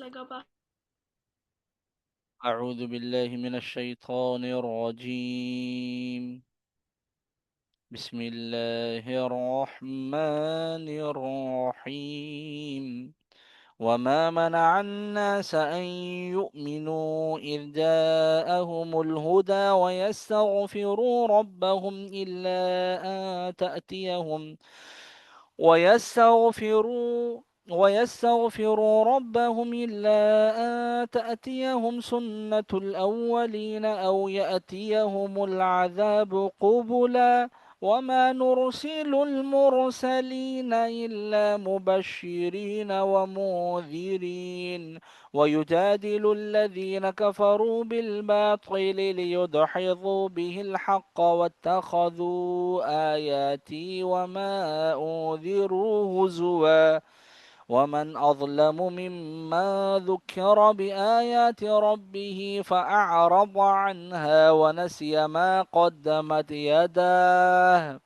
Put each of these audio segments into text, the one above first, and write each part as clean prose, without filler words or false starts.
लगा। أعوذ بالله من الشيطان الرجيم. بسم الله الرحمن الرحيم. وما منع الناس أن يؤمنوا إذ جاءهم الهدى ويستغفروا ويستغفروا ربهم إلا أن تأتيهم سنة الأولين أو يأتيهم العذاب قبلا. وما نرسل المرسلين إلا مبشرين ومنذرين ويجادل الذين كفروا بالباطل ليدحضوا به الحق واتخذوا آياتي وما أنذروا هزوا. ومن أظلم ممن ذكر بآيات ربه فأعرض عنها ونسي ما قدمت يداه.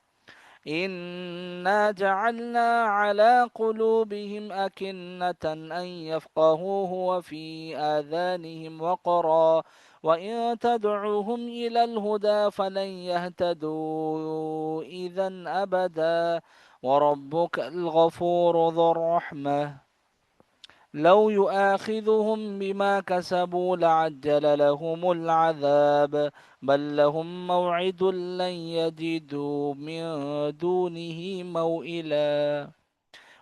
إنا جعلنا على قلوبهم أكنة أن يفقهوه وفي آذانهم وقرا وإن تدعوهم إلى الهدى فلن يهتدوا إذا أبدا. وربك الغفور ذو الرحمة لو يؤاخذهم بما كسبوا لعجل لهم العذاب بل لهم موعد لن يجدوا من دونه موئلا.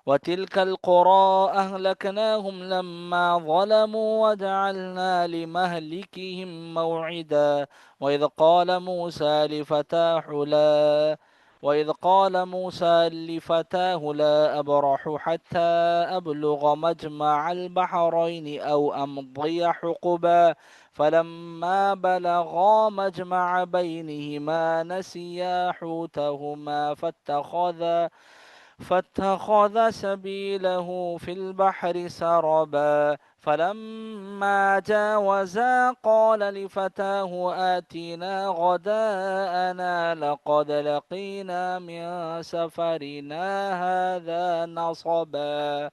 وتلك القرى أهلكناهم لما ظلموا وجعلنا لمهلكهم موعدا. وإذ قال موسى لفتاه لا أبرح حتى أبلغ مجمع البحرين أو أمضي حقبا. فلما بلغا مجمع بينهما نسيا حوتهما فاتخذ سبيله في البحر سربا. فلما جاوزا قال لفتاه آتنا غداءنا لقد لقينا من سفرنا هذا نصبا.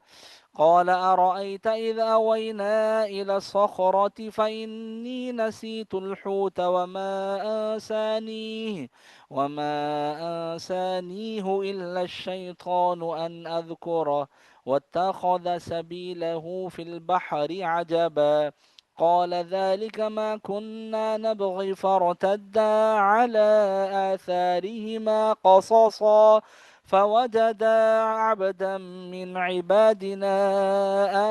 قال أرأيت إذ أوينا إلى الصخرة فإني نسيت الحوت وما أنسانيه إلا الشيطان أن أذكره واتخذ سبيله في البحر عجبا. قال ذلك ما كنا نبغي فارتدا على آثارهما قصصا. فوجدا عبدا من عبادنا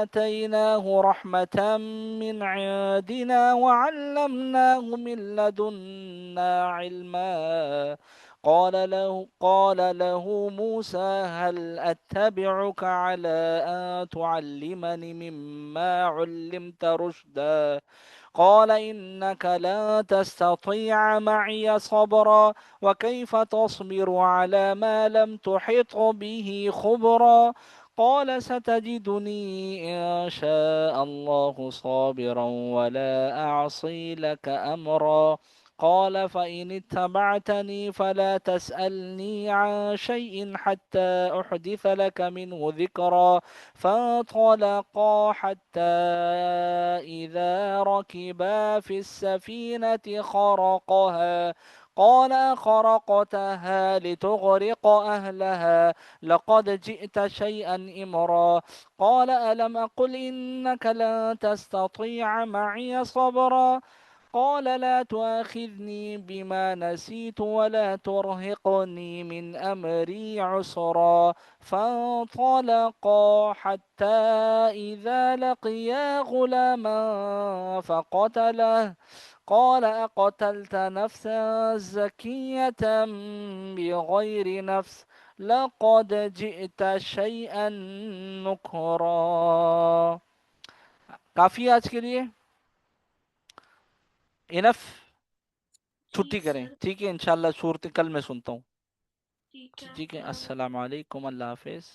آتيناه رحمة من عندنا وعلمناه من لدنا علما. قال له موسى هل أتبعك على أن تعلمني مما علمت رشدا. قال إنك لن تستطيع معي صبرا وكيف تصبر على ما لم تحط به خبرا. قال ستجدني إن شاء الله صابرا ولا أعصي لك أمرا. قال فإن اتبعتني فلا تسألني عن شيء حتى أحدث لك منه ذكرا. فانطلقا حتى إذا ركبا في السفينة خرقها قال أخرقتها لتغرق أهلها لقد جئت شيئا إمرا. قال ألم أقل إنك لن تستطيع معي صبرا. قال لا تؤاخذني بما نسيت ولا ترهقني من أمري عسرا. فانطلقا حتى إذا لقيا غلاما فقتله. قال أقتلت نفسا زكية بغير نفس لقد جئت شيئا نكرا. काफी है आज के लिए। इनफ। जी छुट्टी करें, सर। ठीक है। इंशाल्लाह सूरत कल मैं सुनता हूँ। ठीक है। ठीक है। अल्लाह। अस्सलाम वालेकुम, अल्लाह हाफिज।